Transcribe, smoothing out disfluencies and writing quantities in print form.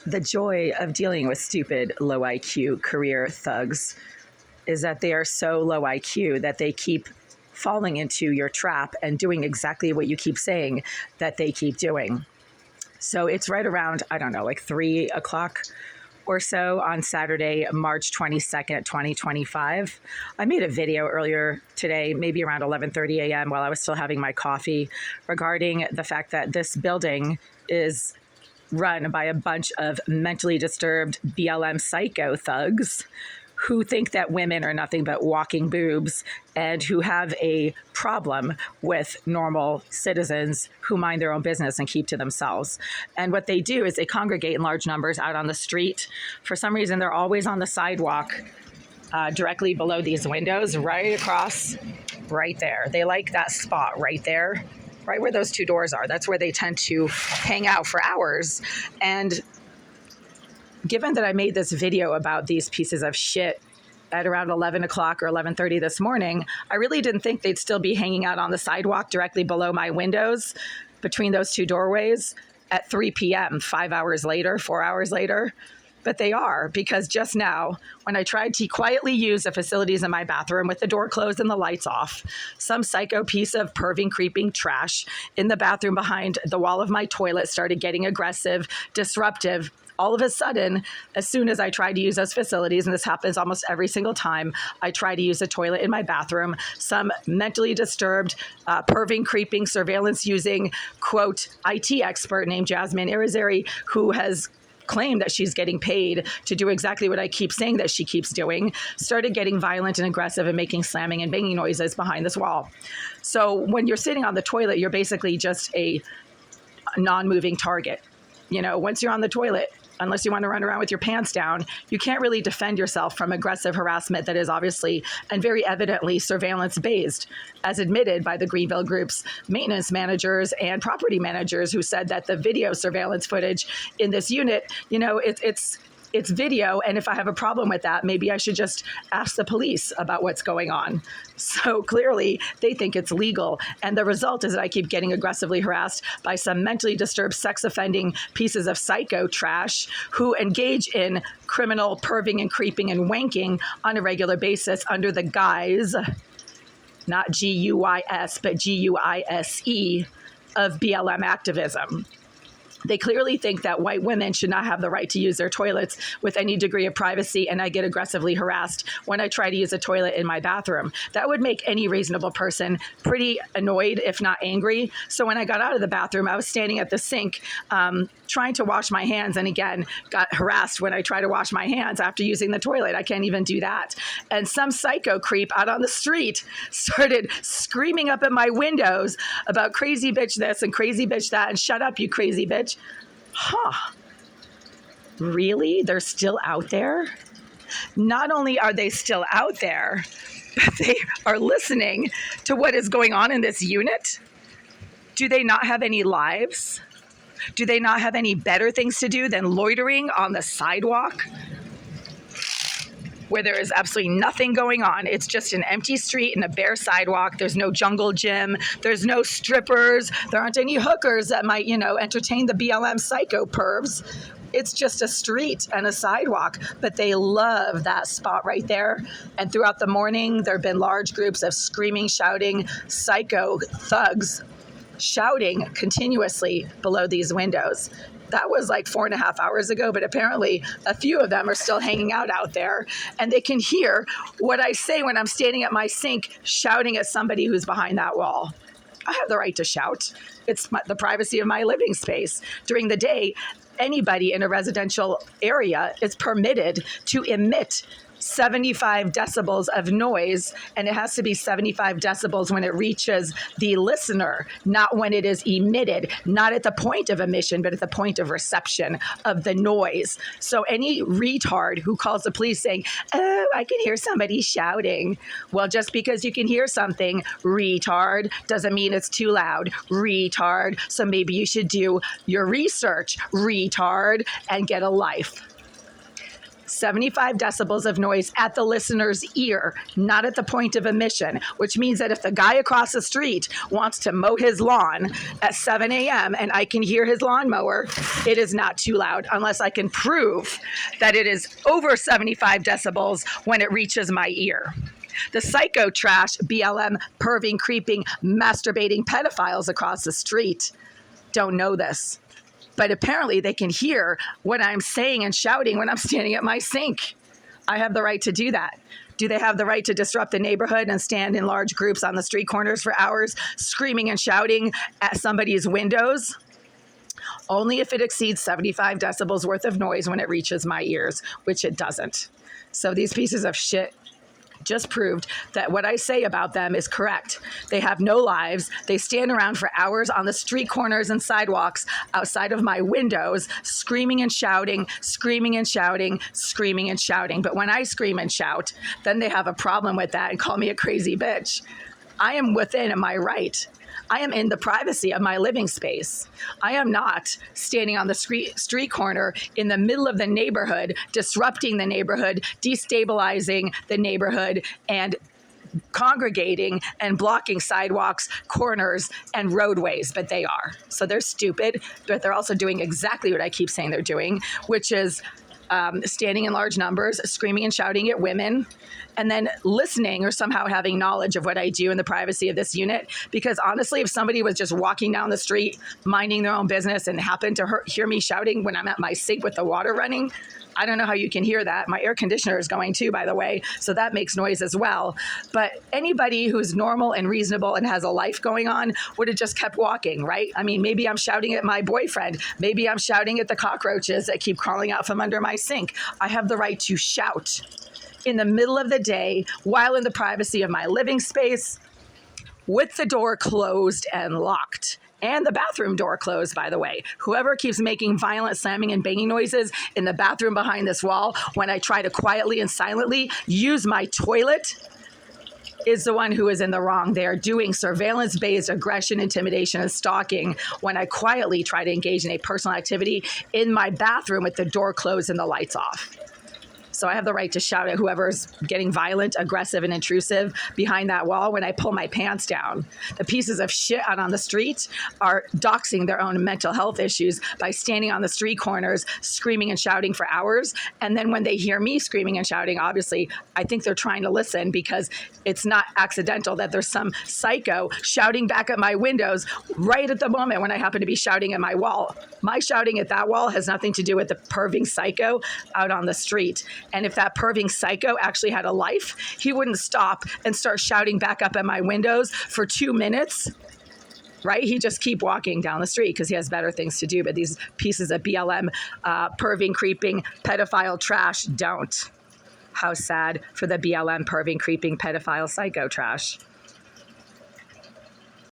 The joy of dealing with stupid, low IQ career thugs is that they are so low IQ that they keep falling into your trap and doing exactly what you keep saying that they keep doing. So it's right around, I don't know, like 3 o'clock or so on Saturday, March 22nd, 2025. I made a video earlier today, maybe around 11:30 a.m. while I was still having my coffee, regarding the fact that this building is run by a bunch of mentally disturbed BLM psycho thugs who think that women are nothing but walking boobs and who have a problem with normal citizens who mind their own business and keep to themselves. And what they do is they congregate in large numbers out on the street. For some reason, they're always on the sidewalk directly below these windows, right across, right there. They like that spot right there, right where those two doors are. That's where they tend to hang out for hours. And given that I made this video about these pieces of shit at around 11 o'clock or 11:30 this morning, I really didn't think they'd still be hanging out on the sidewalk directly below my windows between those two doorways at 3 p.m., 5 hours later, 4 hours later. But they are, because just now, when I tried to quietly use the facilities in my bathroom with the door closed and the lights off, some psycho piece of perving, creeping trash in the bathroom behind the wall of my toilet started getting aggressive, disruptive. All of a sudden, as soon as I try to use those facilities, and this happens almost every single time I try to use a toilet in my bathroom, some mentally disturbed, perving, creeping, surveillance using, quote, IT expert named Jasmine Irizarry, who has claimed that she's getting paid to do exactly what I keep saying that she keeps doing, started getting violent and aggressive and making slamming and banging noises behind this wall. So when you're sitting on the toilet, you're basically just a non-moving target. You know, once you're on the toilet, unless you want to run around with your pants down, you can't really defend yourself from aggressive harassment that is obviously and very evidently surveillance-based, as admitted by the Greenville Group's maintenance managers and property managers, who said that the video surveillance footage in this unit, you know, it's video, and if I have a problem with that, maybe I should just ask the police about what's going on. So clearly, they think it's legal, and the result is that I keep getting aggressively harassed by some mentally disturbed, sex-offending pieces of psycho trash who engage in criminal perving and creeping and wanking on a regular basis under the guise, not G-U-I-S, but G-U-I-S-E, of BLM activism. They clearly think that white women should not have the right to use their toilets with any degree of privacy, and I get aggressively harassed when I try to use a toilet in my bathroom. That would make any reasonable person pretty annoyed, if not angry. So when I got out of the bathroom, I was standing at the sink trying to wash my hands, and again, got harassed when I try to wash my hands after using the toilet. I can't even do that. And some psycho creep out on the street started screaming up at my windows about crazy bitch this and crazy bitch that, and shut up, you crazy bitch. Huh. Really? They're still out there? Not only are they still out there, but they are listening to what is going on in this unit? Do they not have any lives? Do they not have any better things to do than loitering on the sidewalk where there is absolutely nothing going on? It's just an empty street and a bare sidewalk. There's no jungle gym. There's no strippers. There aren't any hookers that might, you know, entertain the BLM psycho pervs. It's just a street and a sidewalk, but they love that spot right there. And throughout the morning, there have been large groups of screaming, shouting psycho thugs shouting continuously below these windows. That was like 4.5 hours ago, but apparently a few of them are still hanging out there, and they can hear what I say when I'm standing at my sink shouting at somebody who's behind that wall. I have the right to shout. It's the privacy of my living space. During the day, anybody in a residential area is permitted to emit 75 decibels of noise, and it has to be 75 decibels when it reaches the listener, not when it is emitted, not at the point of emission, but at the point of reception of the noise. So any retard who calls the police saying, oh, I can hear somebody shouting. Well, just because you can hear something, retard, doesn't mean it's too loud, retard. So maybe you should do your research, retard, and get a life. 75 decibels of noise at the listener's ear, not at the point of emission, which means that if the guy across the street wants to mow his lawn at 7 a.m. and I can hear his lawnmower, it is not too loud unless I can prove that it is over 75 decibels when it reaches my ear. The psycho trash, BLM, perving, creeping, masturbating pedophiles across the street don't know this. But apparently they can hear what I'm saying and shouting when I'm standing at my sink. I have the right to do that. Do they have the right to disrupt the neighborhood and stand in large groups on the street corners for hours, screaming and shouting at somebody's windows? Only if it exceeds 75 decibels worth of noise when it reaches my ears, which it doesn't. So these pieces of shit just proved that what I say about them is correct. They have no lives. They stand around for hours on the street corners and sidewalks outside of my windows, screaming and shouting, screaming and shouting, screaming and shouting. But when I scream and shout, then they have a problem with that and call me a crazy bitch. I am within my right. I am in the privacy of my living space. I am not standing on the street corner in the middle of the neighborhood, disrupting the neighborhood, destabilizing the neighborhood, and congregating and blocking sidewalks, corners, and roadways, but they are. So they're stupid, but they're also doing exactly what I keep saying they're doing, which is standing in large numbers, screaming and shouting at women, and then listening or somehow having knowledge of what I do in the privacy of this unit. Because honestly, if somebody was just walking down the street, minding their own business and happened to hear me shouting when I'm at my sink with the water running, I don't know how you can hear that. My air conditioner is going too, by the way, so that makes noise as well. But anybody who's normal and reasonable and has a life going on would have just kept walking, right? I mean, maybe I'm shouting at my boyfriend. Maybe I'm shouting at the cockroaches that keep crawling out from under my sink. I have the right to shout in the middle of the day while in the privacy of my living space with the door closed and locked. And the bathroom door closed, by the way. Whoever keeps making violent slamming and banging noises in the bathroom behind this wall when I try to quietly and silently use my toilet is the one who is in the wrong. They are doing surveillance-based aggression, intimidation, and stalking when I quietly try to engage in a personal activity in my bathroom with the door closed and the lights off. So I have the right to shout at whoever's getting violent, aggressive, and intrusive behind that wall when I pull my pants down. The pieces of shit out on the street are doxing their own mental health issues by standing on the street corners, screaming and shouting for hours. And then when they hear me screaming and shouting, obviously, I think they're trying to listen because it's not accidental that there's some psycho shouting back at my windows right at the moment when I happen to be shouting at my wall. My shouting at that wall has nothing to do with the perving psycho out on the street. And if that perving psycho actually had a life, he wouldn't stop and start shouting back up at my windows for 2 minutes, right? He'd just keep walking down the street because he has better things to do. But these pieces of BLM, perving, creeping, pedophile trash don't. How sad for the BLM, perving, creeping, pedophile, psycho trash.